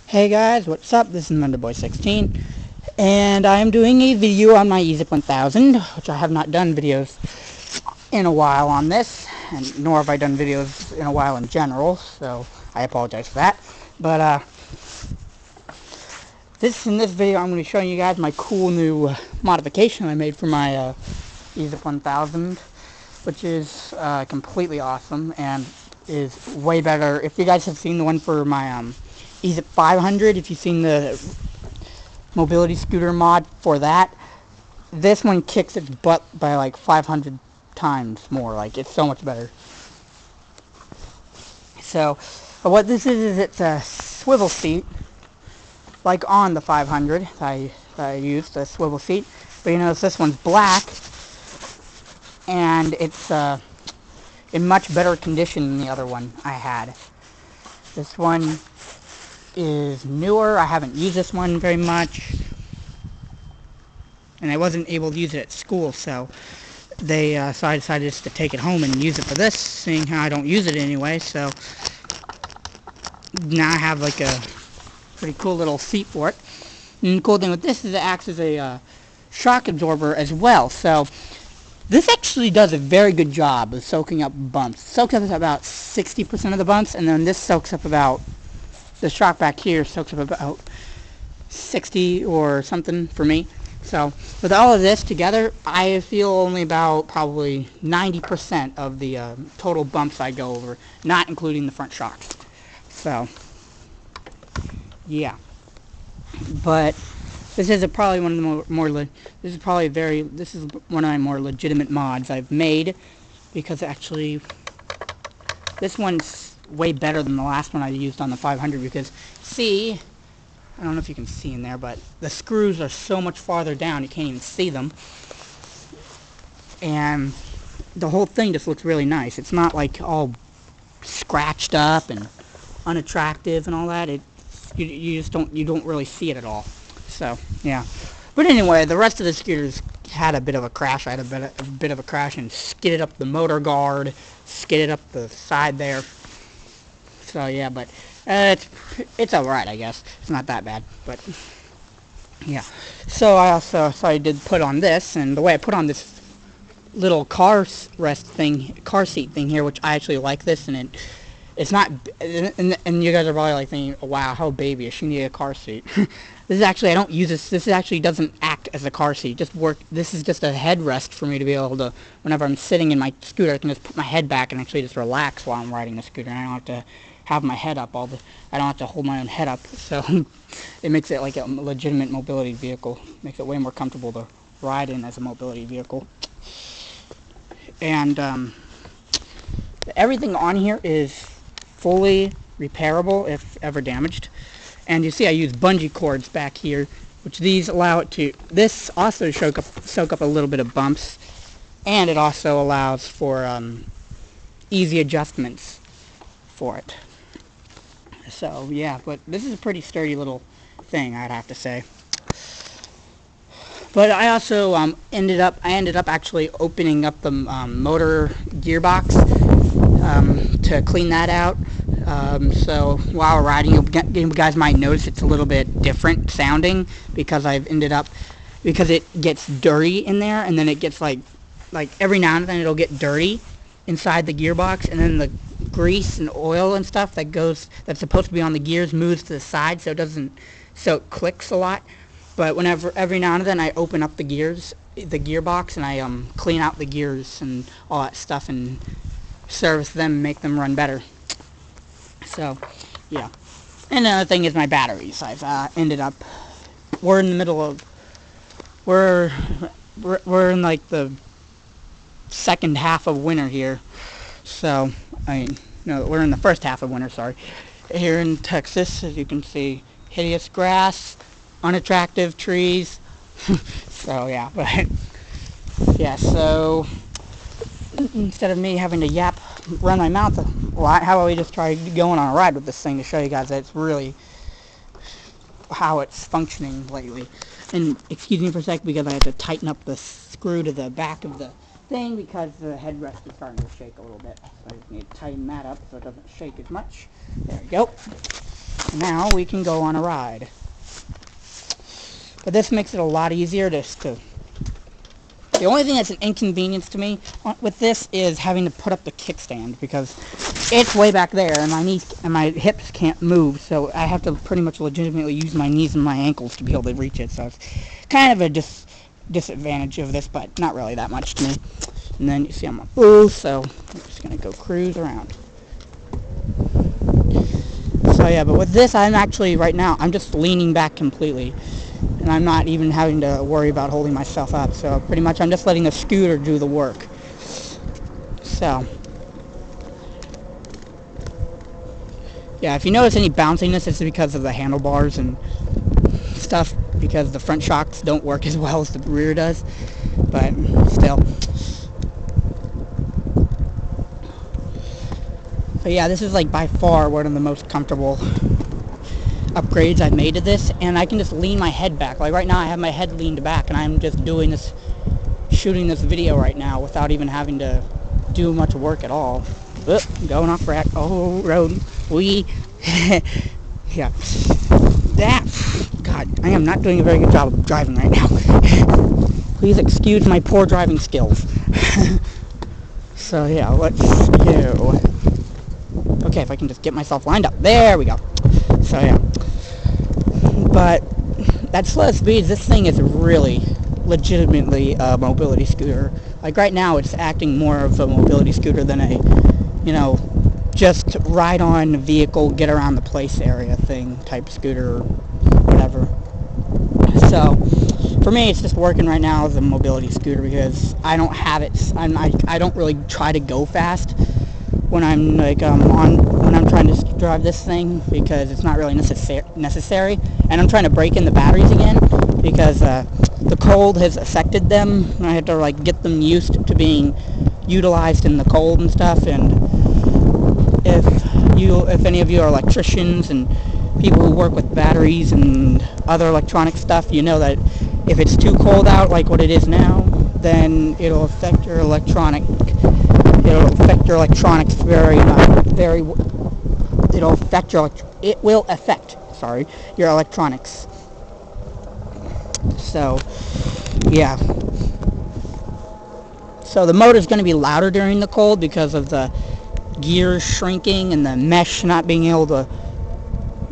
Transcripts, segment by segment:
Hey guys, what's up? This is Monderboy16, and I'm doing a video on my Ezip 1000, which I have not done videos in a while on this, and nor have I done videos in a while in general, so I apologize for that. But in this video, I'm going to be showing you guys my cool new modification I made for my Ezip 1000, which is completely awesome and is way better. If you guys have seen the one for my Ezip 500, if you've seen the mobility scooter mod for that, this one kicks its butt by like 500 times more. Like, it's so much better. So what this is it's a swivel seat, like on the 500 that I used, a swivel seat. But you notice this one's black, and it's in much better condition than the other one I had. This one is newer. I haven't used this one very much, and I wasn't able to use it at school, so I decided just to take it home and use it for this, seeing how I don't use it anyway. So now I have like a pretty cool little seat for it. And the cool thing with this is it acts as a shock absorber as well. So this actually does a very good job of soaking up bumps. It soaks up about 60% of the bumps, and then this soaks up about, the shock back here soaks up about 60 or something for me. So with all of this together, I feel only about probably 90% of the total bumps I go over, not including the front shocks. So yeah, but this is probably one of the this is one of my more legitimate mods I've made, because actually this one's way better than the last one I used on the 500, because see, I don't know if you can see in there, but the screws are so much farther down you can't even see them, and the whole thing just looks really nice. It's not like all scratched up and unattractive and all that. You don't really see it at all. So yeah, but anyway, the rest of the scooters had a bit of a crash. I had a bit of a crash and skidded up the motor guard, skidded up the side there. So yeah, but it's alright, I guess. It's not that bad, but yeah. So I did put on this, and the way I put on this little car seat thing here, which I actually like this, and it's not, and you guys are probably like thinking, wow, how babyish, you need a car seat. This is actually, I don't use this. This actually doesn't act as a car seat. This is just a headrest for me to be able to, whenever I'm sitting in my scooter, I can just put my head back and actually just relax while I'm riding the scooter. And I don't have to have my head up I don't have to hold my own head up. So it makes it like a legitimate mobility vehicle. Makes it way more comfortable to ride in as a mobility vehicle. And everything on here is fully repairable if ever damaged. And you see I use bungee cords back here, which these allow it to, this also soak up a little bit of bumps, and it also allows for easy adjustments for it. So yeah, but this is a pretty sturdy little thing, I'd have to say. But I also ended up actually opening up the motor gearbox to clean that out. So while we're riding, you guys might notice it's a little bit different sounding, because because it gets dirty in there, and then it gets like every now and then it'll get dirty inside the gearbox, and then the grease and oil and stuff that's supposed to be on the gears moves to the side, so it clicks a lot. But every now and then I open up the gearbox, and I clean out the gears and all that stuff and service them and make them run better. So yeah. And another thing is my batteries. I've ended up, we're in the middle of, we're in like the second half of winter here. So we're in the first half of winter, sorry, here in Texas. As you can see, hideous grass, unattractive trees. So yeah, but yeah, so instead of me having to run my mouth a lot, how about we just try going on a ride with this thing to show you guys that it's really how it's functioning lately. And excuse me for a sec, because I have to tighten up the screw to the back of the thing, because the headrest is starting to shake a little bit. So I just need to tighten that up so it doesn't shake as much. There we go. Now we can go on a ride. But this makes it a lot easier to... The only thing that's an inconvenience to me with this is having to put up the kickstand, because it's way back there and my knees and my hips can't move, so I have to pretty much legitimately use my knees and my ankles to be able to reach it. So it's kind of a disadvantage of this, but not really that much to me. And then you see I'm on boost, so I'm just gonna go cruise around. So yeah, but with this, I'm actually right now I'm just leaning back completely, and I'm not even having to worry about holding myself up. So pretty much I'm just letting the scooter do the work. So yeah, if you notice any bounciness, it's because of the handlebars and stuff, because the front shocks don't work as well as the rear does. But still. But yeah, this is like by far one of the most comfortable upgrades I've made to this, and I can just lean my head back. Like right now I have my head leaned back, and I'm just doing this, shooting this video right now without even having to do much work at all. Going off road, road, yeah. That, God, I am not doing a very good job of driving right now. Please excuse my poor driving skills. So yeah, let's go. Okay, if I can just get myself lined up. There we go. So yeah. But at slow speeds, this thing is really legitimately a mobility scooter. Like right now, it's acting more of a mobility scooter than a, you know, just ride on vehicle, get around the place area thing type scooter or whatever. So for me, it's just working right now as a mobility scooter because I don't have it. I don't really try to go fast when I'm like when I'm trying to drive this thing, because it's not really necessary, and I'm trying to break in the batteries again because the cold has affected them, and I have to like get them used to being utilized in the cold and stuff. And if any of you are electricians and people who work with batteries and other electronic stuff, you know that if it's too cold out like what it is now, then it'll affect your electronics your electronics. So yeah, so the motor's going to be louder during the cold because of the gears shrinking and the mesh not being able to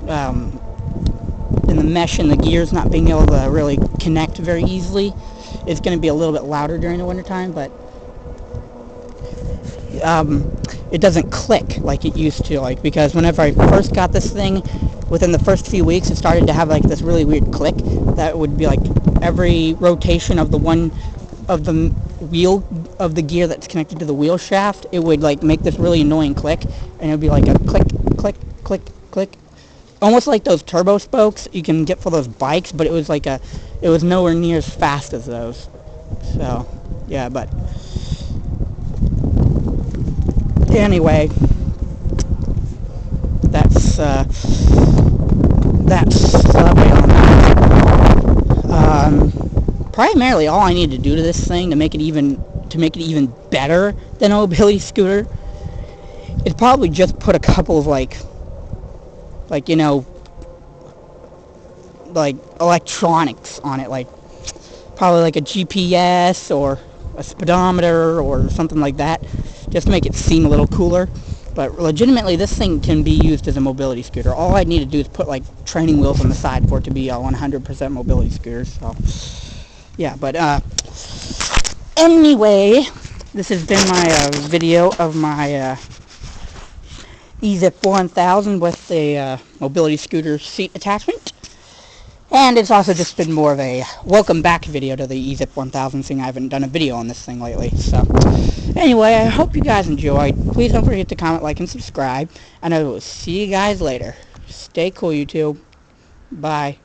and the mesh and the gears not being able to really connect very easily. It's going to be a little bit louder during the wintertime, but it doesn't click like it used to, like, because whenever I first got this thing, within the first few weeks it started to have like this really weird click that would be like every rotation of the wheel of the gear that's connected to the wheel shaft, it would like make this really annoying click, and it would be like a click, click, click, click, almost like those turbo spokes you can get for those bikes, but it was like it was nowhere near as fast as those. So yeah, but anyway, that's the way on that. Primarily, all I need to do to this thing to make it even better than a mobility scooter is probably just put a couple of like you know, like electronics on it, like probably like a GPS or a speedometer or something like that, just to make it seem a little cooler. But legitimately, this thing can be used as a mobility scooter. All I need to do is put like training wheels on the side for it to be a 100% mobility scooter. So yeah, but anyway, this has been my video of my Ezip 1000 with the mobility scooter seat attachment. And it's also just been more of a welcome back video to the Ezip 1000, seeing I haven't done a video on this thing lately. So anyway, I hope you guys enjoyed. Please don't forget to comment, like, and subscribe. And I will see you guys later. Stay cool, YouTube. Bye.